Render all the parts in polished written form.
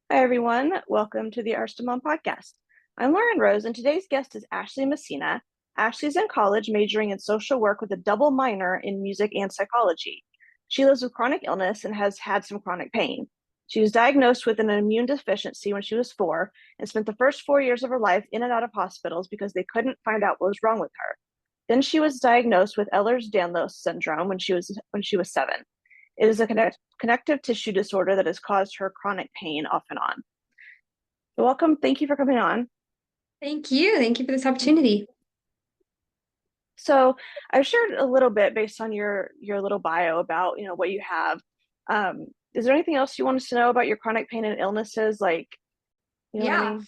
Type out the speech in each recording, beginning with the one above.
Hi, everyone. Welcome to the Arsta Mom podcast. I'm Lauren Rose, and today's guest is Ashley Messina. Ashley's in college majoring in social work with a double minor in music and psychology. She lives with chronic illness and has had some chronic pain. She was diagnosed with an immune deficiency when she was 4 and spent the first 4 years of her life in and out of hospitals because they couldn't find out what was wrong with her. Then she was diagnosed with Ehlers-Danlos syndrome when she was 7. It is a connective tissue disorder that has caused her chronic pain off and on. Welcome. Thank you for coming on. Thank you. Thank you for this opportunity. So I've shared a little bit based on your little bio about what you have. Is there anything else you want us to know about your chronic pain and illnesses? Like, you know what I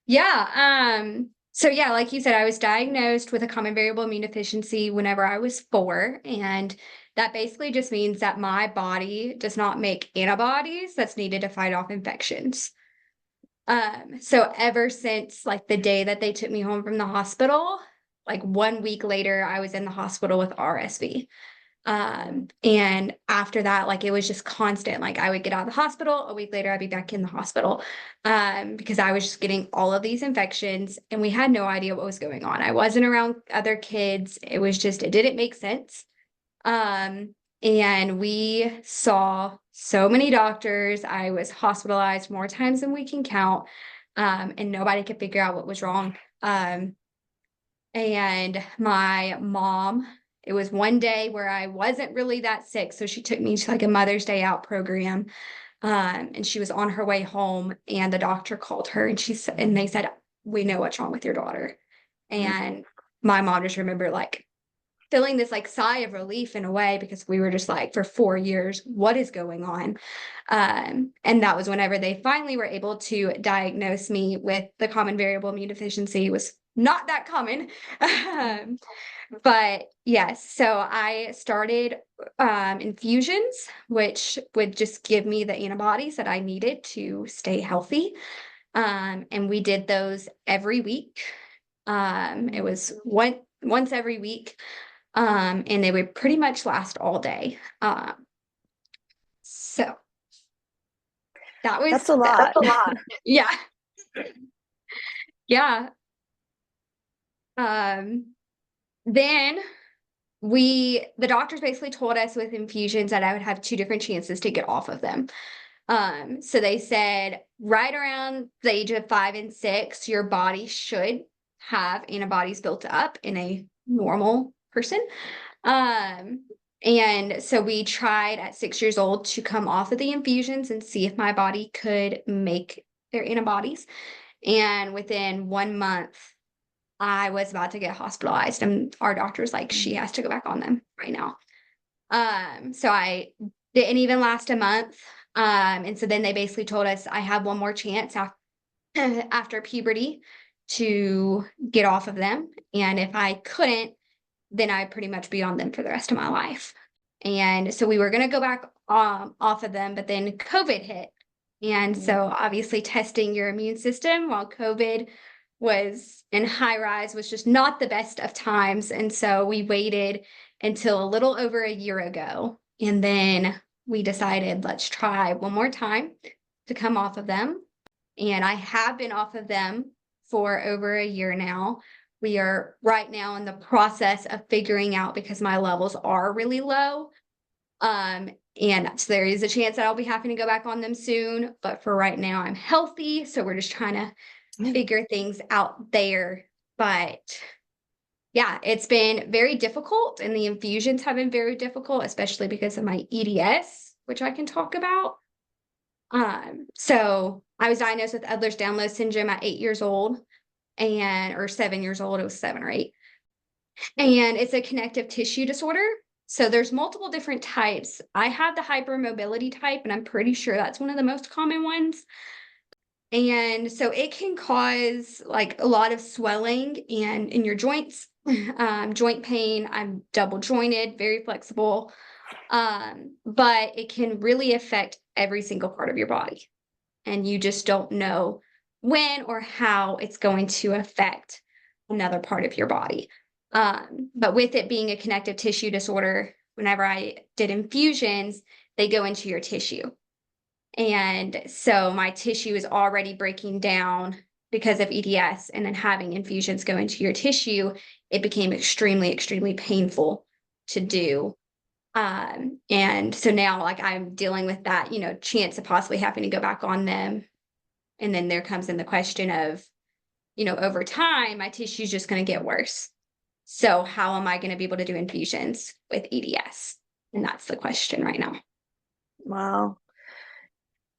Yeah. mean? So like you said, I was diagnosed with a common variable immune deficiency whenever I was 4. And that basically just means that my body does not make antibodies that's needed to fight off infections. So ever since like the day that they took me home from the hospital, like 1 week later, I was in the hospital with RSV. And after that, like it was just constant. Like I would get out of the hospital, a week later, I'd be back in the hospital. Because I was just getting all of these infections and we had no idea what was going on. I wasn't around other kids. It didn't make sense. And we saw so many doctors. I was hospitalized more times than we can count. And nobody could figure out what was wrong. And my mom, it was one day where I wasn't really that sick. So she took me to like a Mother's Day out program. And she was on her way home and the doctor called her and and they said, "We know what's wrong with your daughter." And my mom just remember like feeling this like sigh of relief in a way because we were just like, for 4 years, what is going on? And that was whenever they finally were able to diagnose me with the common variable immune deficiency. It was not that common. um, but yes, so I started infusions, which would just give me the antibodies that I needed to stay healthy. And we did those every week. It was once every week. And they would pretty much last all day. So That's a that's lot. a lot. Yeah. Yeah. Um, then the doctors basically told us with infusions that I would have two different chances to get off of them. So they said right around the age of 5 and 6, your body should have antibodies built up in a normal person. Um, and so we tried at 6 years old to come off of the infusions and see if my body could make their antibodies. And within 1 month, I was about to get hospitalized, and our doctor was like, she has to go back on them right now. So I didn't even last a month. And so then they basically told us I had one more chance after puberty to get off of them. And if I couldn't, then I'd pretty much be on them for the rest of my life. And so we were going to go back off of them, but then COVID hit. And so obviously testing your immune system while COVID was in high rise was just not the best of times. And so we waited until a little over a year ago. And then we decided, let's try one more time to come off of them. And I have been off of them for over a year now. We are right now in the process of figuring out because my levels are really low. And so there is a chance that I'll be having to go back on them soon. But for right now, I'm healthy. So we're just trying to figure things out there. But yeah, it's been very difficult. And the infusions have been very difficult, especially because of my EDS, which I can talk about. So I was diagnosed with Ehlers-Danlos syndrome at 8 years old or 7 years old. It was 7 or 8. And it's a connective tissue disorder. So there's multiple different types. I have the hypermobility type, and I'm pretty sure that's one of the most common ones. And so it can cause like a lot of swelling and in your joints, joint pain. I'm double jointed, very flexible. But it can really affect every single part of your body. And you just don't know when or how it's going to affect another part of your body. But with it being a connective tissue disorder, whenever I did infusions, they go into your tissue. And so my tissue is already breaking down because of EDS, and then having infusions go into your tissue, it became extremely, extremely painful to do. And so now like I'm dealing with that, chance of possibly having to go back on them. And then there comes in the question of, over time, my tissue is just going to get worse. So how am I going to be able to do infusions with EDS? And that's the question right now. Wow.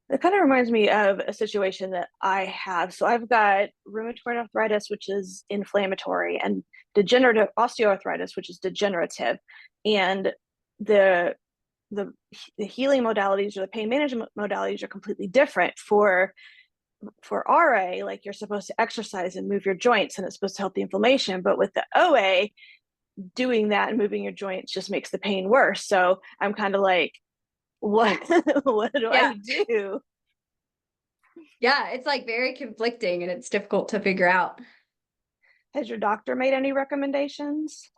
It kind of reminds me of a situation that I have. So I've got rheumatoid arthritis, which is inflammatory, and degenerative osteoarthritis, which is degenerative. And the the the healing modalities or the pain management modalities are completely different. For RA, like you're supposed to exercise and move your joints, and it's supposed to help the inflammation. But with the OA, doing that and moving your joints just makes the pain worse. So I'm kind of like, what what do Yeah. I do? Yeah. It's like very conflicting and it's difficult to figure out. Has your doctor made any recommendations?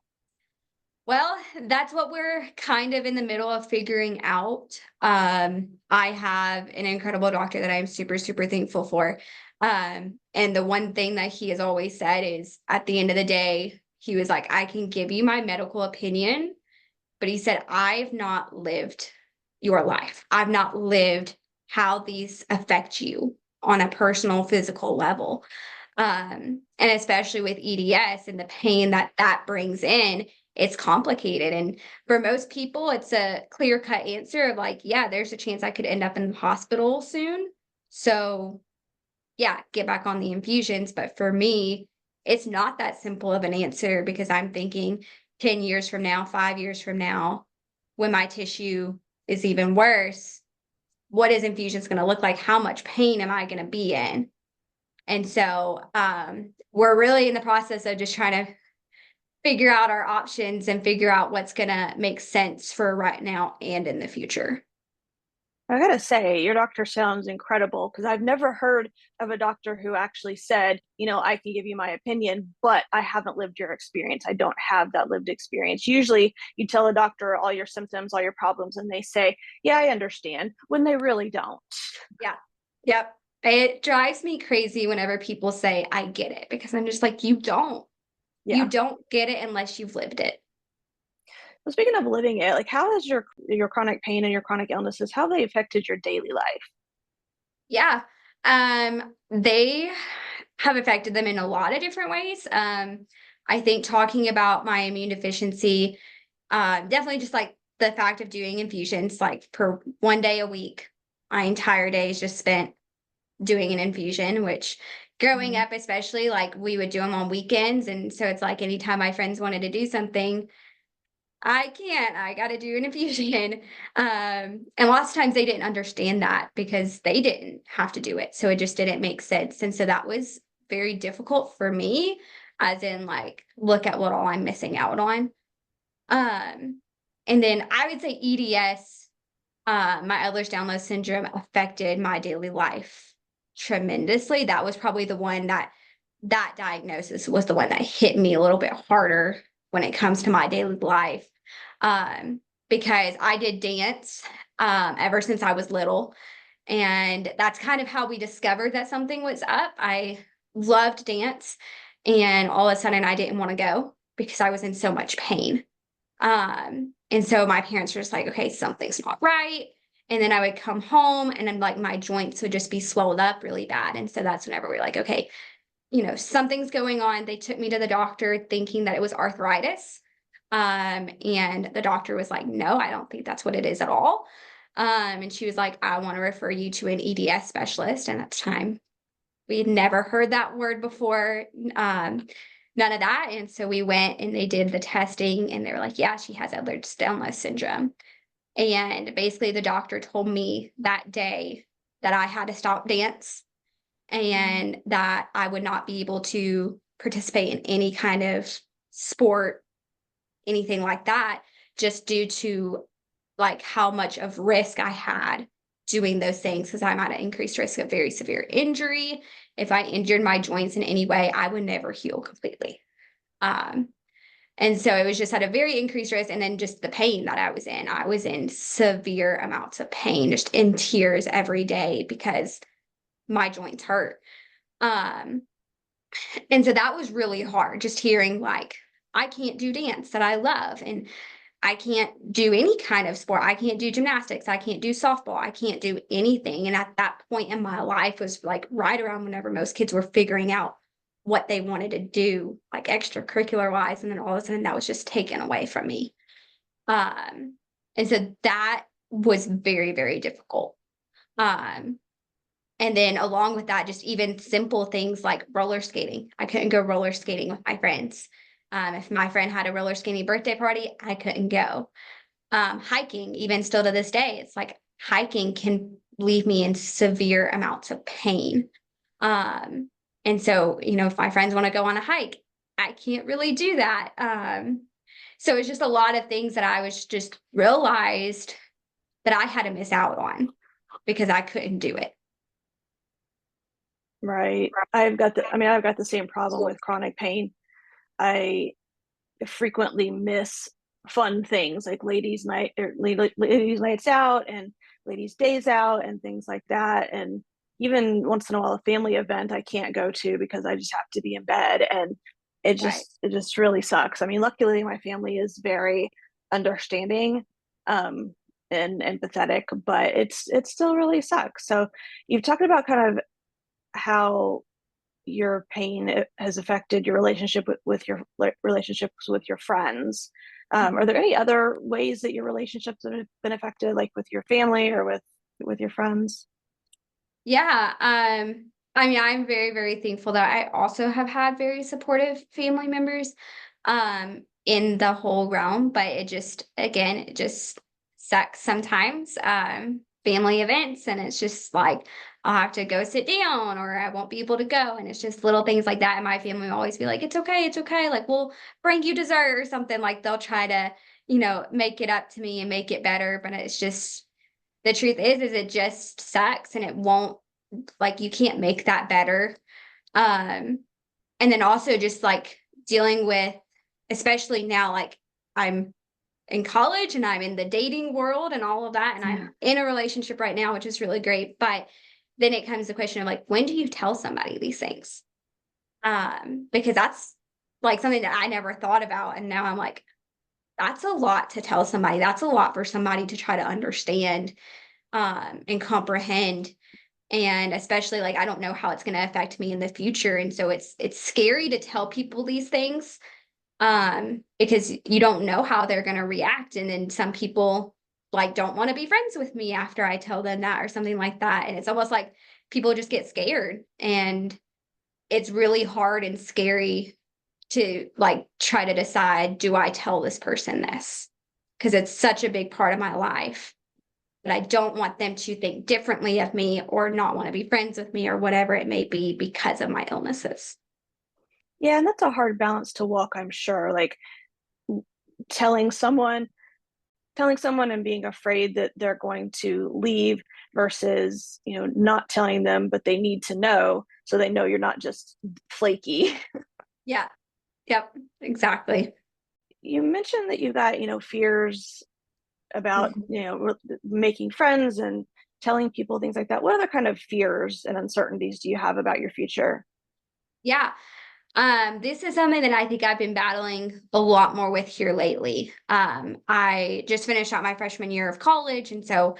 Well, that's what we're kind of in the middle of figuring out. I have an incredible doctor that I'm super, super thankful for. And the one thing that he has always said is at the end of the day, he was like, I can give you my medical opinion, but he said, I've not lived your life. I've not lived how these affect you on a personal, physical level. And especially with EDS and the pain that that brings in, it's complicated. And for most people, it's a clear cut answer of like, yeah, there's a chance I could end up in the hospital soon. So, yeah, get back on the infusions. But for me, it's not that simple of an answer because I'm thinking 10 years from now, 5 years from now, when my tissue is even worse, what is infusions going to look like? How much pain am I going to be in? And so we're really in the process of just trying to figure out our options and figure out what's going to make sense for right now and in the future. I gotta say, your doctor sounds incredible because I've never heard of a doctor who actually said, I can give you my opinion, but I haven't lived your experience. I don't have that lived experience. Usually, you tell a doctor all your symptoms, all your problems, and they say, yeah, I understand, when they really don't. Yeah. Yep. It drives me crazy whenever people say, I get it, because I'm just like, you don't. You Yeah. don't get it unless you've lived it. Well, speaking of living it, like how has your chronic pain and your chronic illnesses, how have they affected your daily life? Yeah. They have affected them in a lot of different ways. I think talking about my immune deficiency, definitely just like the fact of doing infusions, like per 1 day a week, my entire day is just spent doing an infusion, which growing Mhm. up, especially like we would do them on weekends. And so it's like anytime my friends wanted to do something, I got to do an infusion. And lots of times they didn't understand that because they didn't have to do it. So it just didn't make sense. And so that was very difficult for me, as in, like, look at what all I'm missing out on. Um, and then I would say EDS, my Ehlers-Danlos syndrome, affected my daily life tremendously. That was probably the one that diagnosis was the one that hit me a little bit harder when it comes to my daily life. Because I did dance ever since I was little. And that's kind of how we discovered that something was up. I loved dance. And all of a sudden, I didn't want to go because I was in so much pain. And so my parents were just like, okay, something's not right. And then I would come home and then like my joints would just be swelled up really bad. And so that's whenever we're like, okay, something's going on. They took me to the doctor thinking that it was arthritis. And the doctor was like, no, I don't think that's what it is at all. And she was like, I want to refer you to an EDS specialist. And at the time, we had never heard that word before. None of that. And so we went and they did the testing and they were like, yeah, she has Ehlers-Danlos syndrome. And basically the doctor told me that day that I had to stop dance Mhm. and that I would not be able to participate in any kind of sport, anything like that, just due to like how much of risk I had doing those things because I'm at an increased risk of very severe injury. If I injured my joints in any way, I would never heal completely. Um, And so it was just at a very increased risk. And then just the pain that I was in severe amounts of pain, just in tears every day because my joints hurt. Um, and so that was really hard, just hearing like, I can't do dance that I love, and I can't do any kind of sport. I can't do gymnastics. I can't do softball. I can't do anything. And at that point in my life was like right around whenever most kids were figuring out what they wanted to do, like extracurricular wise. And then all of a sudden that was just taken away from me. Um, and so that was very, very difficult. Um, and then along with that, just even simple things like roller skating. I couldn't go roller skating with my friends. If my friend had a roller skating birthday party, I couldn't go. Hiking, even still to this day, it's like hiking can leave me in severe amounts of pain. Um, and so, if my friends want to go on a hike, I can't really do that. So it's just a lot of things that I was just realized that I had to miss out on because I couldn't do it. Right. I've got the same problem with chronic pain. I frequently miss fun things like ladies nights out and ladies days out and things like that. And even once in a while, a family event I can't go to because I just have to be in bed. And Right. it just really sucks. I mean, luckily my family is very understanding, um, and empathetic, but it still really sucks. So you've talked about kind of how your pain has affected your relationship with your relationships with your friends. Are there any other ways that your relationships have been affected, like with your family or with your friends? Yeah. I mean, I'm very, very thankful that I also have had very supportive family members in the whole realm, but it just sucks sometimes. Family events, and it's just like I'll have to go sit down or I won't be able to go. And it's just little things like that. And my family will always be like, it's okay, it's okay. Like, we'll bring you dessert or something. Like, they'll try to, make it up to me and make it better. But it's just, the truth is it just sucks, and it won't, like, you can't make that better. Um, and then also just like dealing with, especially now, like, I'm in college and I'm in the dating world and all of that. And Yeah. I'm in a relationship right now, which is really great. But then it comes the question of like, when do you tell somebody these things? Because that's like something that I never thought about. And now I'm like, that's a lot to tell somebody. That's a lot for somebody to try to understand and comprehend. And especially, like, I don't know how it's going to affect me in the future, and so it's scary to tell people these things because you don't know how they're going to react. And then some people like don't want to be friends with me after I tell them that or something like that, and it's almost like people just get scared, and it's really hard and scary to like try to decide, do I tell this person this, because it's such a big part of my life, but I don't want them to think differently of me or not want to be friends with me or whatever it may be because of my illnesses. Yeah, and that's a hard balance to walk, I'm sure. Like telling someone telling someone and being afraid that they're going to leave versus, not telling them, but they need to know so they know you're not just flaky. Yeah. Yep. Exactly. You mentioned that you got, fears about, Mhm. making friends and telling people things like that. What other kind of fears and uncertainties do you have about your future? Yeah. This is something that I think I've been battling a lot more with here lately. I just finished out my freshman year of college. And so,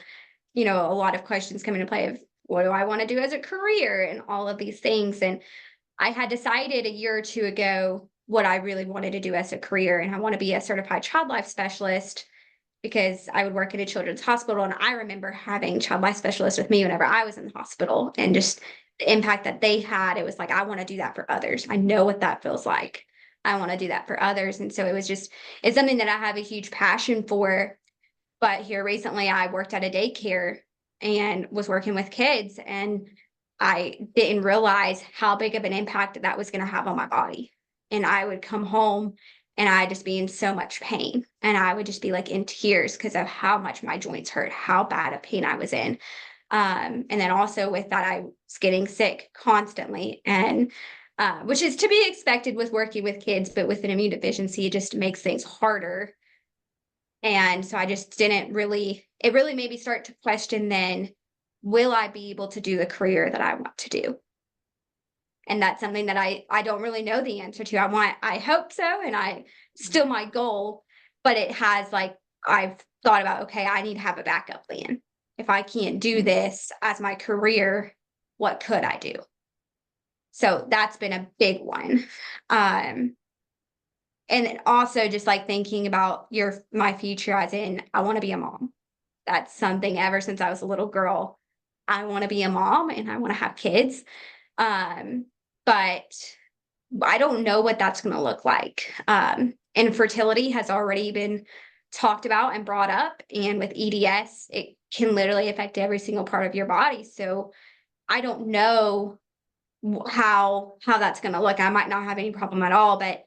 a lot of questions come into play of what do I want to do as a career and all of these things. And I had decided a year or two ago what I really wanted to do as a career. And I want to be a certified child life specialist because I would work at a children's hospital. And I remember having child life specialists with me whenever I was in the hospital, and just the impact that they had. It was like, I want to do that for others. I know what that feels like. I want to do that for others. And so it's something that I have a huge passion for. But here recently, I worked at a daycare and was working with kids, and I didn't realize how big of an impact that was going to have on my body. And I would come home and I'd just be in so much pain. And I would just be like in tears because of how much my joints hurt, how bad of pain I was in. And then also with that, I was getting sick constantly. And which is to be expected with working with kids, but with an immune deficiency, it just makes things harder. And so I just didn't really, it really made me start to question then, will I be able to do the career that I want to do? And that's something that I don't really know the answer to. I hope so, and I still my goal, but it has like I've thought about, okay, I need to have a backup plan. If I can't do Mhm. this as my career, what could I do? So that's been a big one. Um, and then also just like thinking about my future as in I want to be a mom. That's something ever since I was a little girl. I want to be a mom and I want to have kids. Um, but I don't know what that's going to look like. And fertility has already been talked about and brought up. And with EDS, it can literally affect every single part of your body. So I don't know how that's going to look. I might not have any problem at all, but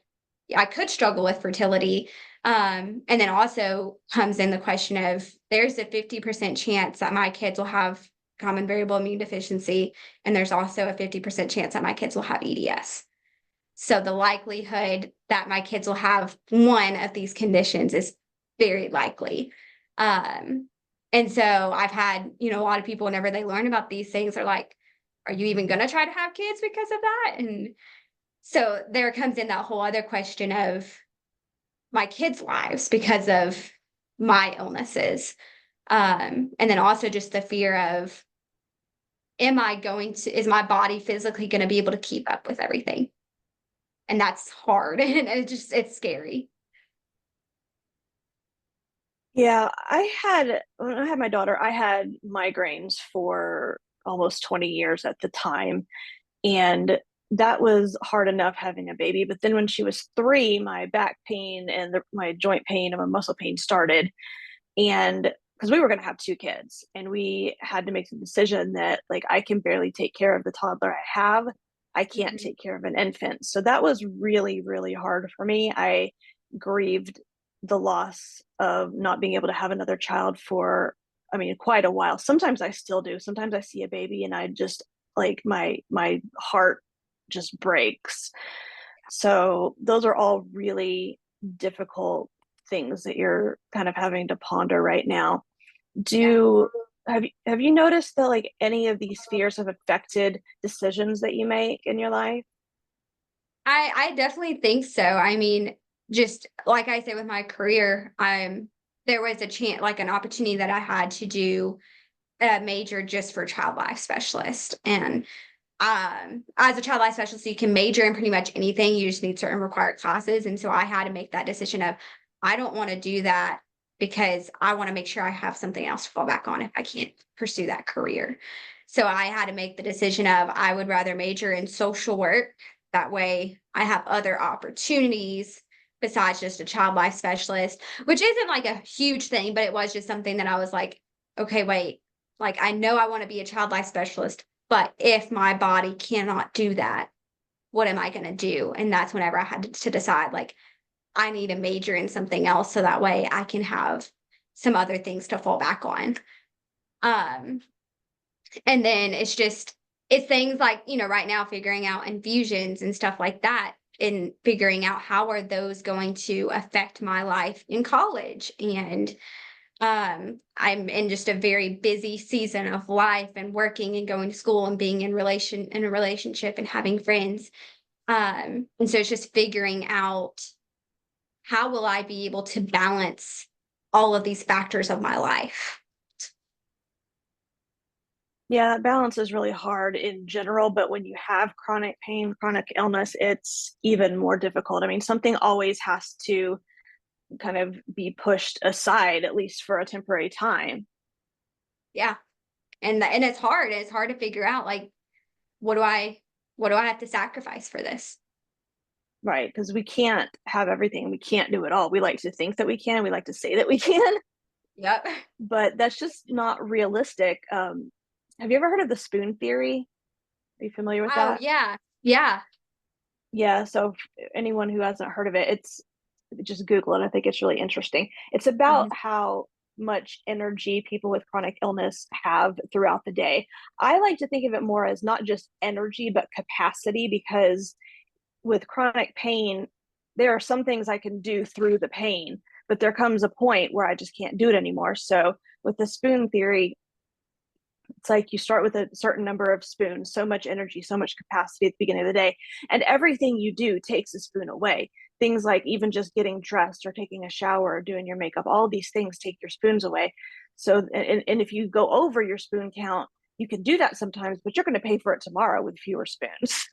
I could struggle with fertility. And then also comes in the question of there's a 50% chance that my kids will have common variable immune deficiency, and there's also a 50% chance that my kids will have EDS. So the likelihood that my kids will have one of these conditions is very likely. Um, and so I've had, a lot of people, whenever they learn about these things, are like, are you even going to try to have kids because of that? And so there comes in that whole other question of my kids' lives because of my illnesses. And then also just the fear of, is my body physically going to be able to keep up with everything? And that's hard and it's scary. Yeah, when I had my daughter, I had migraines for almost 20 years at the time. And that was hard enough having a baby. But then when she was 3, my back pain and my joint pain and my muscle pain started. And because we were going to have 2 kids, and we had to make the decision that, like, I can barely take care of the toddler I have. I can't Mhm. take care of an infant. So that was really, really hard for me. I grieved the loss of not being able to have another child for, I mean, quite a while. Sometimes I still do. Sometimes I see a baby and I just, like, my heart just breaks. So those are all really difficult things that you're kind of having to ponder right now. Yeah. Do have you noticed that, like, any of these fears have affected decisions that you make in your life? I definitely think so. I mean, just like I said with my career, there was a chance, like an opportunity that I had to do a major just for child life specialist. And as a child life specialist, you can major in pretty much anything. You just need certain required classes. And so I had to make that decision of I don't want to do that because I want to make sure I have something else to fall back on if I can't pursue that career. So I had to make the decision of I would rather major in social work. That way I have other opportunities besides just a child life specialist, which isn't like a huge thing, but it was just something that I was like, okay, wait, like I know I want to be a child life specialist, but if my body cannot do that, what am I going to do? And that's whenever I had to decide, like, I need a major in something else so that way I can have some other things to fall back on. Um, and then it's things like, right now figuring out infusions and stuff like that and figuring out how are those going to affect my life in college. And I'm in just a very busy season of life and working and going to school and being in a relationship and having friends. And so it's just figuring out how will I be able to balance all of these factors of my life. Yeah, balance is really hard in general, but when you have chronic pain, chronic illness, it's even more difficult. I mean, something always has to kind of be pushed aside, at least for a temporary time. Yeah. And it's hard. It's hard to figure out like what do I what do I have to sacrifice for this? Right, because we can't have everything. We can't do it all. We like to think that we can. We like to say that we can, Yep. but that's just not realistic. Have you ever heard of the spoon theory? Are you familiar with Oh that? yeah. Yeah. Yeah, so anyone who hasn't heard of it, it's just Google it. I think it's really interesting. It's about Mhm. how much energy people with chronic illness have throughout the day. I like to think of it more as not just energy, but capacity, because with chronic pain, there are some things I can do through the pain, but there comes a point where I just can't do it anymore. So with the spoon theory, it's like you start with a certain number of spoons, so much energy, so much capacity at the beginning of the day, and everything you do takes a spoon away. Things like even just getting dressed or taking a shower or doing your makeup, all these things take your spoons away. So, and if you go over your spoon count, you can do that sometimes, but you're going to pay for it tomorrow with fewer spoons.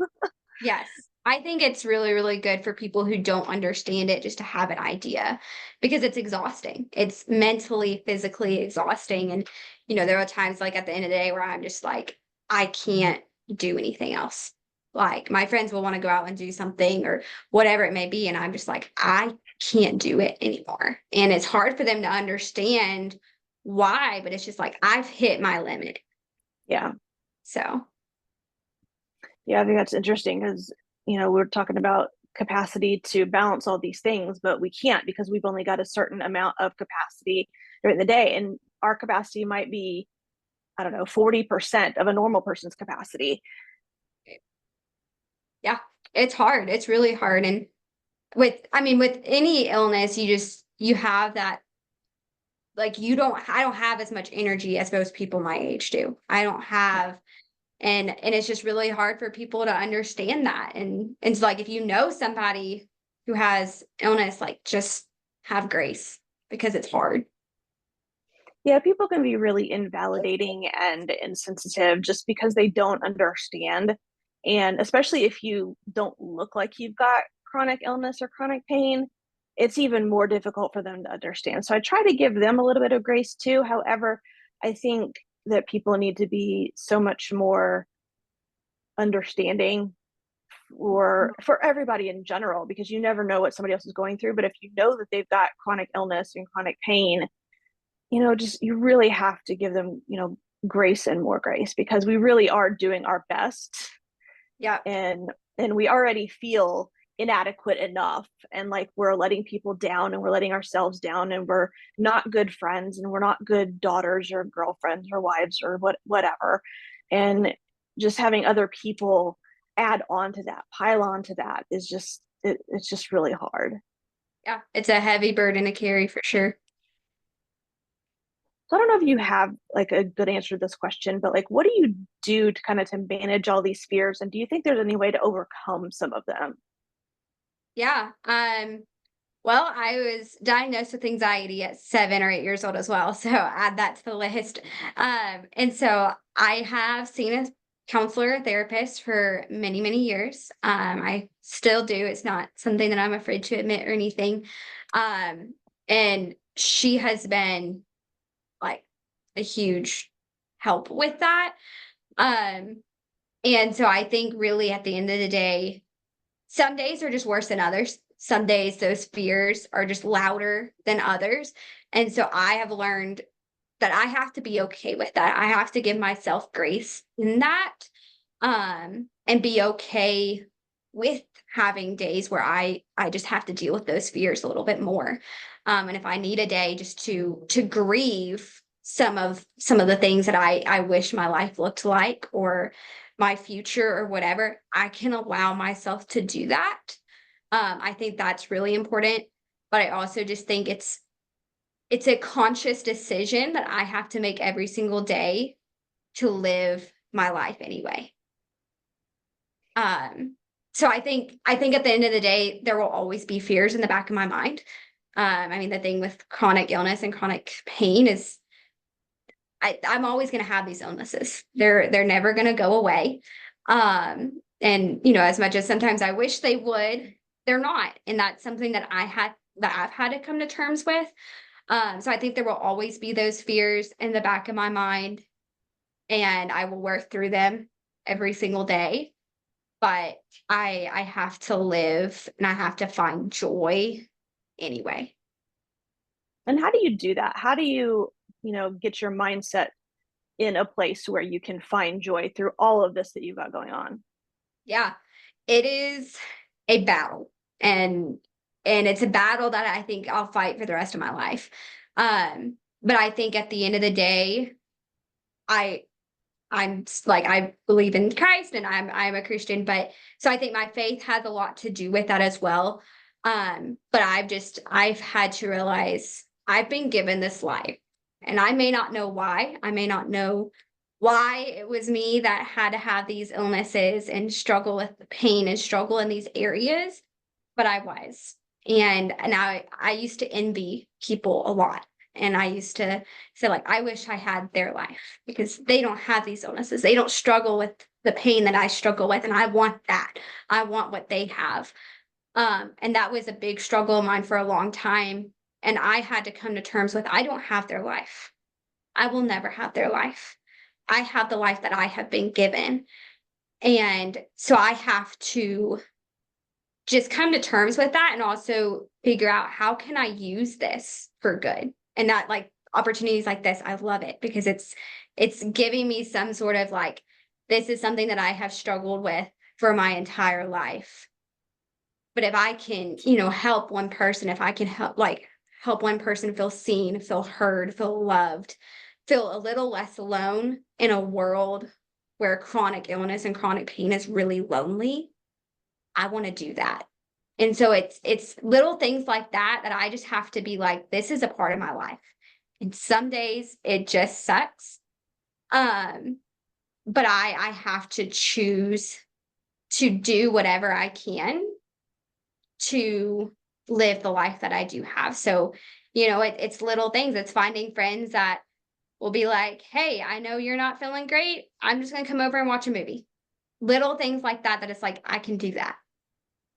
Yes. I think it's really, really good for people who don't understand it just to have an idea because it's exhausting. It's mentally, physically exhausting. And, there are times like at the end of the day where I'm just like, I can't do anything else. Like my friends will want to go out and do something or whatever it may be. And I'm just like, I can't do it anymore. And it's hard for them to understand why, but it's just like, I've hit my limit. Yeah. So, Yeah, I think that's interesting because, we're talking about capacity to balance all these things, but we can't because we've only got a certain amount of capacity during the day. And our capacity might be, I don't know, 40% of a normal person's capacity. yeah, it's hard. It's really hard. And with any illness, you have that, like, I don't have as much energy as most people my age do. I don't have, and it's just really hard for people to understand that. And so like, if you know somebody who has illness, like, just have grace because it's hard. Yeah, people can be really invalidating and insensitive just because they don't understand. And especially if you don't look like you've got chronic illness or chronic pain, it's even more difficult for them to understand. So I try to give them a little bit of grace too. However, I think that people need to be so much more understanding for everybody in general, because you never know what somebody else is going through. But if you know that they've got chronic illness and chronic pain, just you really have to give them, grace and more grace, because we really are doing our best, Yeah. and we already feel inadequate enough, and like we're letting people down and we're letting ourselves down, and we're not good friends and we're not good daughters or girlfriends or wives or whatever. And just having other people add on to that, pile on to that, is just it's just really hard. Yeah. It's a heavy burden to carry for sure. So I don't know if you have like a good answer to this question, but like, what do you do to kind of to manage all these fears? And do you think there's any way to overcome some of them? Yeah. Well, I was diagnosed with anxiety at 7 or 8 years old as well. So add that to the list. And so I have seen a counselor, a therapist for many, many years. I still do. It's not something that I'm afraid to admit or anything. Um, and she has been like a huge help with that. Um, and so I think really at the end of the day, some days are just worse than others. Some days those fears are just louder than others. And so I have learned that I have to be okay with that. I have to give myself grace in that, and be okay with having days where I just have to deal with those fears a little bit more. And if I need a day just to grieve some of the things that I wish my life looked like or my future or whatever, I can allow myself to do that. I think that's really important. But I also just think it's a conscious decision that I have to make every single day to live my life anyway. Um, so I think at the end of the day, there will always be fears in the back of my mind. The thing with chronic illness and chronic pain is I'm always gonna have these illnesses. They're never gonna go away. And as much as sometimes I wish they would, they're not. And that's something that I've had to come to terms with. So I think there will always be those fears in the back of my mind, and I will work through them every single day. But I have to live and I have to find joy anyway. And how do you do that? How do you, get your mindset in a place where you can find joy through all of this that you've got going on? Yeah, it is a battle, and it's a battle that I think I'll fight for the rest of my life. Um, But I think at the end of the day, I I'm like I believe in Christ and I'm a Christian, but so I think my faith has a lot to do with that as well. But I've had to realize I've been given this life, and I may not know why. I may not know why it was me that had to have these illnesses and struggle with the pain and struggle in these areas, but I was. And I used to envy people a lot. And I used to say, like, I wish I had their life because they don't have these illnesses. They don't struggle with the pain that I struggle with. And I want that. I want what they have. And that was a big struggle of mine for a long time. And I had to come to terms with I don't have their life. I will never have their life. I have the life that I have been given. And so I have to just come to terms with that and also figure out how can I use this for good. And that like opportunities like this, I love it because it's giving me some sort of like this is something that I have struggled with for my entire life. But if I can, help one person, if I can help one person feel seen, feel heard, feel loved, feel a little less alone in a world where chronic illness and chronic pain is really lonely, I want to do that. And so it's little things like that that I just have to be like, this is a part of my life. And some days it just sucks. Um, but I have to choose to do whatever I can to live the life that I do have. So, it's little things. It's finding friends that will be like, hey, I know you're not feeling great. I'm just gonna come over and watch a movie. Little things like that, that it's like, I can do that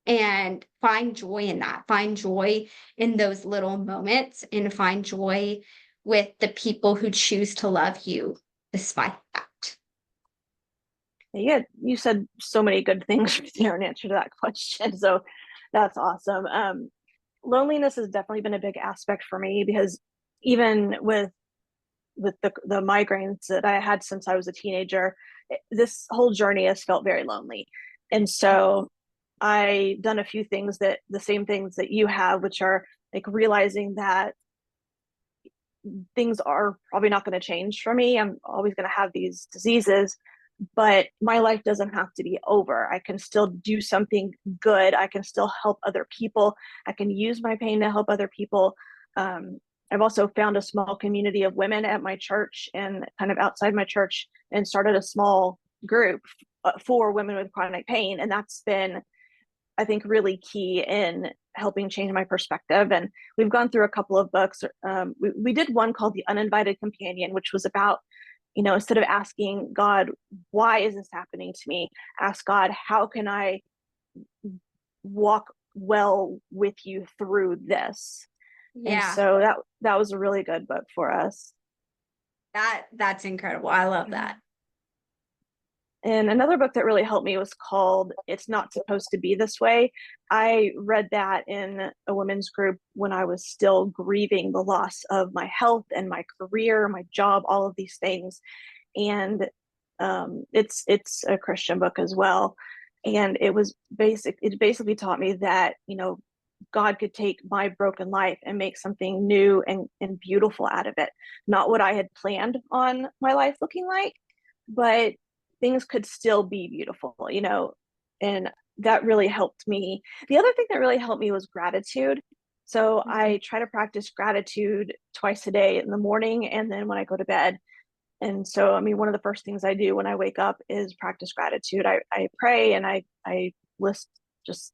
and find joy in that. Find joy in those little moments and find joy with the people who choose to love you despite that. Yeah, you said so many good things there in answer to that question. So that's awesome. Loneliness has definitely been a big aspect for me because even with the migraines that I had since I was a teenager, this whole journey has felt very lonely. And so I done a few things that the same things that you have, which are like realizing that things are probably not going to change for me. I'm always going to have these diseases, but my life doesn't have to be over. I can still do something good. I can still help other people. I can use my pain to help other people. I've also found a small community of women at my church and kind of outside my church and started a small group for women with chronic pain. And that's been, I think, really key in helping change my perspective. And we've gone through a couple of books. We did one called The Uninvited Companion, which was about, instead of asking God, why is this happening to me? Ask God, how can I walk well with you through this? And Yeah, so that was a really good book for us. that's incredible. I love that. And another book that really helped me was called It's Not Supposed to Be This Way. I read that in a women's group when I was still grieving the loss of my health and my career, my job, all of these things. And it's a Christian book as well. And it basically taught me that, God could take my broken life and make something new and beautiful out of it. Not what I had planned on my life looking like, but things could still be beautiful, and that really helped me. The other thing that really helped me was gratitude. So Mhm. I try to practice gratitude twice a day in the morning and then when I go to bed. And so, I mean, one of the first things I do when I wake up is practice gratitude. I pray and I list just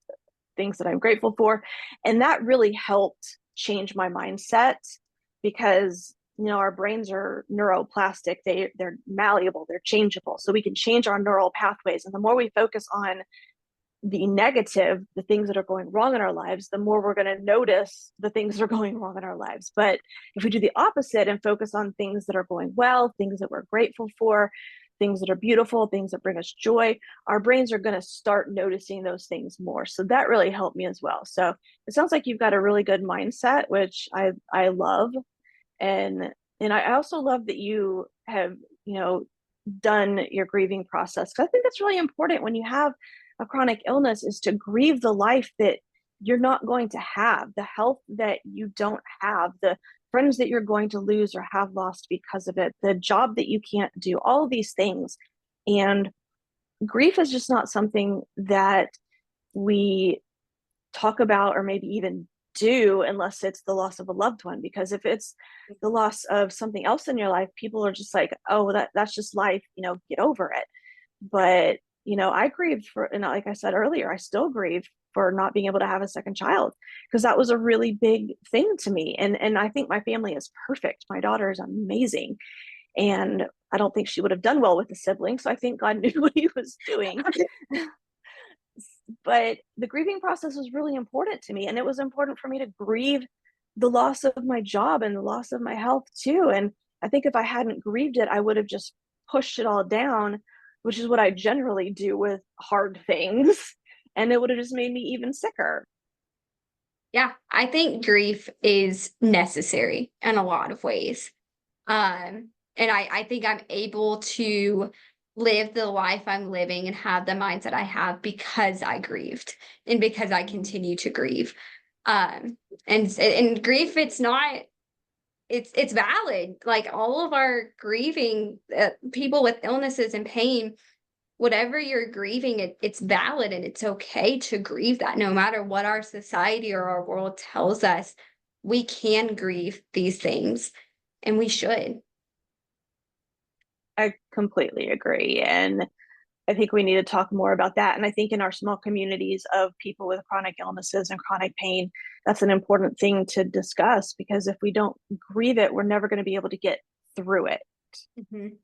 things that I'm grateful for. And that really helped change my mindset because, our brains are neuroplastic. They're malleable, they're changeable. So we can change our neural pathways. And the more we focus on the negative, the things that are going wrong in our lives, the more we're going to notice the things that are going wrong in our lives. But if we do the opposite and focus on things that are going well, things that we're grateful for, things that are beautiful, things that bring us joy, our brains are going to start noticing those things more. So that really helped me as well. So it sounds like you've got a really good mindset, which I love. And I also love that you have, done your grieving process. 'Cause I think that's really important when you have a chronic illness is to grieve the life that you're not going to have, the health that you don't have, the friends that you're going to lose or have lost because of it, the job that you can't do, all of these things. And grief is just not something that we talk about or maybe even do unless it's the loss of a loved one. Because if it's the loss of something else in your life, people are just like, oh, well, that's just life, get over it. But I grieved for, and like I said earlier, I still grieve for not being able to have a second child, because that was a really big thing to me. And I think my family is perfect. My daughter is amazing, and I don't think she would have done well with a sibling. So I think God knew what he was doing. But the grieving process was really important to me, and it was important for me to grieve the loss of my job and the loss of my health too. And I think if I hadn't grieved it, I would have just pushed it all down, which is what I generally do with hard things, and it would have just made me even sicker. Yeah, I think grief is necessary in a lot of ways. And I think I'm able to live the life I'm living and have the mindset I have because I grieved and because I continue to grieve. Um, and grief, it's valid. Like all of our grieving, people with illnesses and pain, whatever you're grieving, it's valid and it's okay to grieve that no matter what our society or our world tells us. We can grieve these things and we should. I completely agree. And I think we need to talk more about that. And I think in our small communities of people with chronic illnesses and chronic pain, that's an important thing to discuss, because if we don't grieve it, we're never going to be able to get through it. Mhm.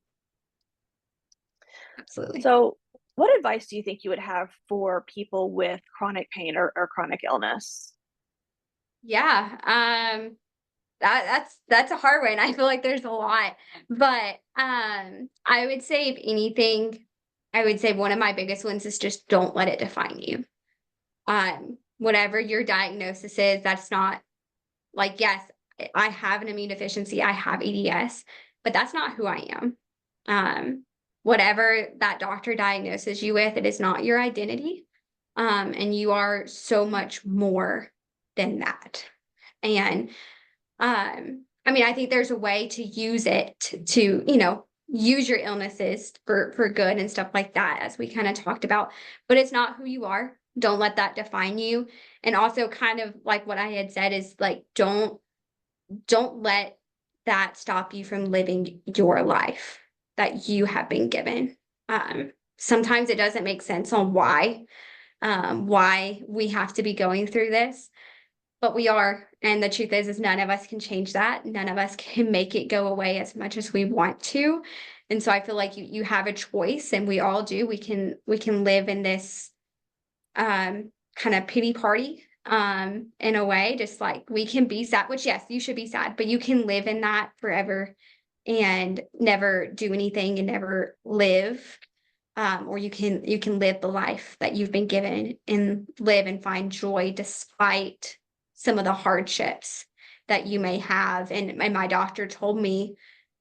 Absolutely. So, what advice do you think you would have for people with chronic pain or chronic illness? Yeah. That's a hard one. I feel like there's a lot. But I would say if anything, I would say one of my biggest ones is just don't let it define you. Whatever your diagnosis is, that's not like, yes, I have an immune deficiency, I have EDS, but that's not who I am. Um, Whatever that doctor diagnoses you with, it is not your identity. And you are so much more than that. And I mean, I think there's a way to use it to use your illnesses for good and stuff like that, as we kind of talked about, but it's not who you are. Don't let that define you. And also kind of like what I had said is like don't let that stop you from living your life that you have been given. Sometimes it doesn't make sense on why we have to be going through this, but we are. And the truth is none of us can change that. None of us can make it go away as much as we want to. And so I feel like you have a choice, and we all do. We can live in this kind of pity party in a way, just like we can be sad, which yes, you should be sad, but you can live in that forever and never do anything and never live. Or you can live the life that you've been given and live and find joy despite some of the hardships that you may have. And my doctor told me,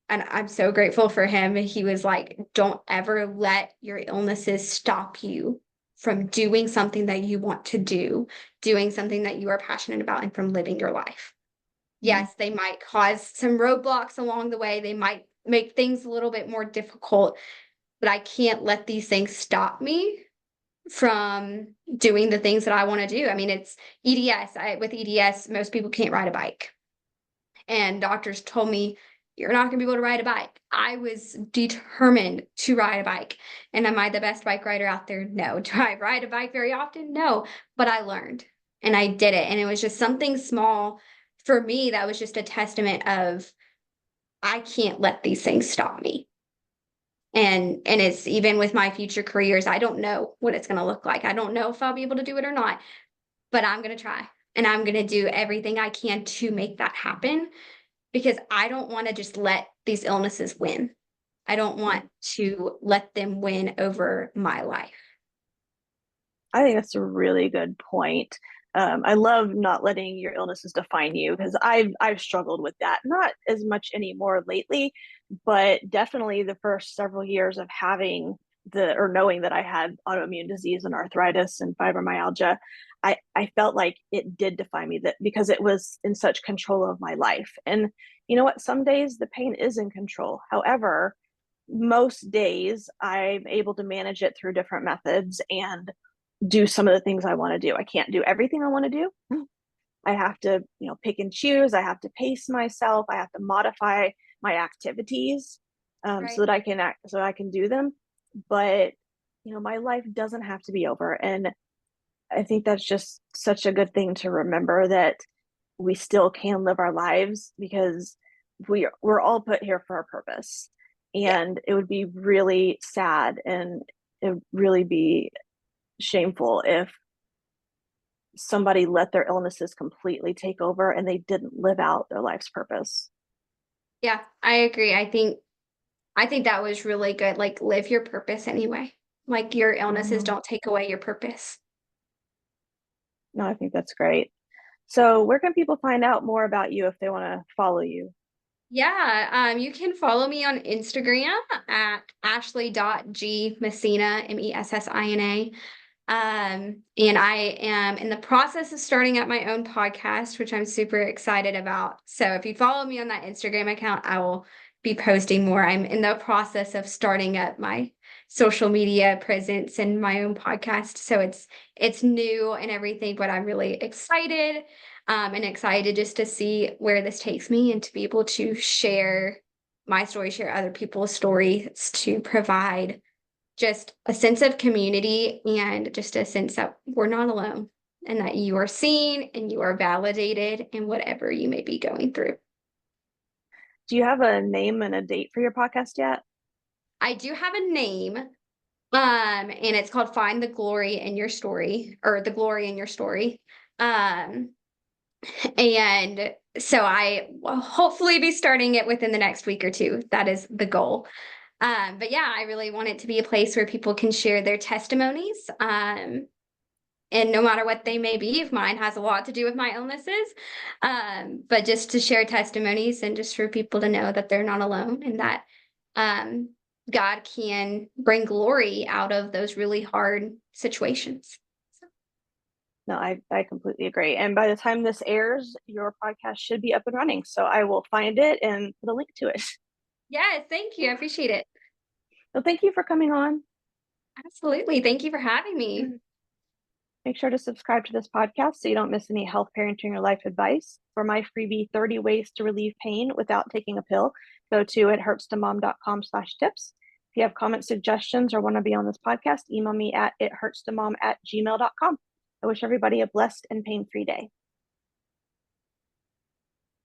and I'm so grateful for him. He was like, don't ever let your illnesses stop you from doing something that you want to do, doing something that you are passionate about, and from living your life. Mhm. Yes, they might cause some roadblocks along the way. They might make things a little bit more difficult, but I can't let these things stop me from doing the things that I want to do. I mean, it's EDS. With EDS, most people can't ride a bike. And doctors told me, you're not going to be able to ride a bike. I was determined to ride a bike. And am I the best bike rider out there? No. Do I ride a bike very often? No. But I learned and I did it. And it was just something small for me that was just a testament of I can't let these things stop me. And it's even with my future careers, I don't know what it's going to look like. I don't know if I'll be able to do it or not, but I'm going to try and I'm going to do everything I can to make that happen, because I don't want to just let these illnesses win. I don't want to let them win over my life. I think that's a really good point. I love not letting your illnesses define you, because I've struggled with that. Not as much anymore lately, but definitely the first several years of having or knowing that I had autoimmune disease and arthritis and fibromyalgia, I felt like it did define me, that because it was in such control of my life. And you know what? Some days the pain is in control. However, most days I'm able to manage it through different methods and do some of the things I want to do. I can't do everything I want to do. I have to, pick and choose. I have to pace myself. I have to modify my activities so Right. that I can do them. But my life doesn't have to be over, and I think that's just such a good thing to remember, that we still can live our lives, because we're all put here for a purpose. Yeah. And it would be really sad, and it would really be shameful if somebody let their illnesses completely take over and they didn't live out their life's purpose. Yeah, I agree. I think that was really good. Like, live your purpose anyway. Like, your illnesses Mhm. don't take away your purpose. No, I think that's great. So, where can people find out more about you if they want to follow you? Yeah, you can follow me on Instagram at ashley.gmessina, Messina. And I am in the process of starting up my own podcast, which I'm super excited about. So if you follow me on that Instagram account, I will be posting more. I'm in the process of starting up my social media presence and my own podcast. So it's new and everything, but I'm really excited, and excited just to see where this takes me and to be able to share my story, share other people's stories, to provide just a sense of community and just a sense that we're not alone and that you are seen and you are validated in whatever you may be going through. Do you have a name and a date for your podcast yet? I do have a name, and it's called Find the Glory in Your Story, or The Glory in Your Story. Um, and so I will hopefully be starting it within the next week or two. That is the goal. But yeah, I really want it to be a place where people can share their testimonies. And no matter what they may be, if mine has a lot to do with my illnesses, but just to share testimonies and just for people to know that they're not alone, and that um, God can bring glory out of those really hard situations. So, No, I completely agree. And by the time this airs, your podcast should be up and running. So I will find it and put a link to it. yes, thank you. I appreciate it. So thank you for coming on. Absolutely. Thank you for having me. Make sure to subscribe to this podcast so you don't miss any health, parenting, or life advice. For my freebie 30 ways to relieve pain without taking a pill, go to ithurtstomom.com/tips. If you have comments, suggestions, or want to be on this podcast, email me at ithurtstomom@gmail.com. I wish everybody a blessed and pain-free day.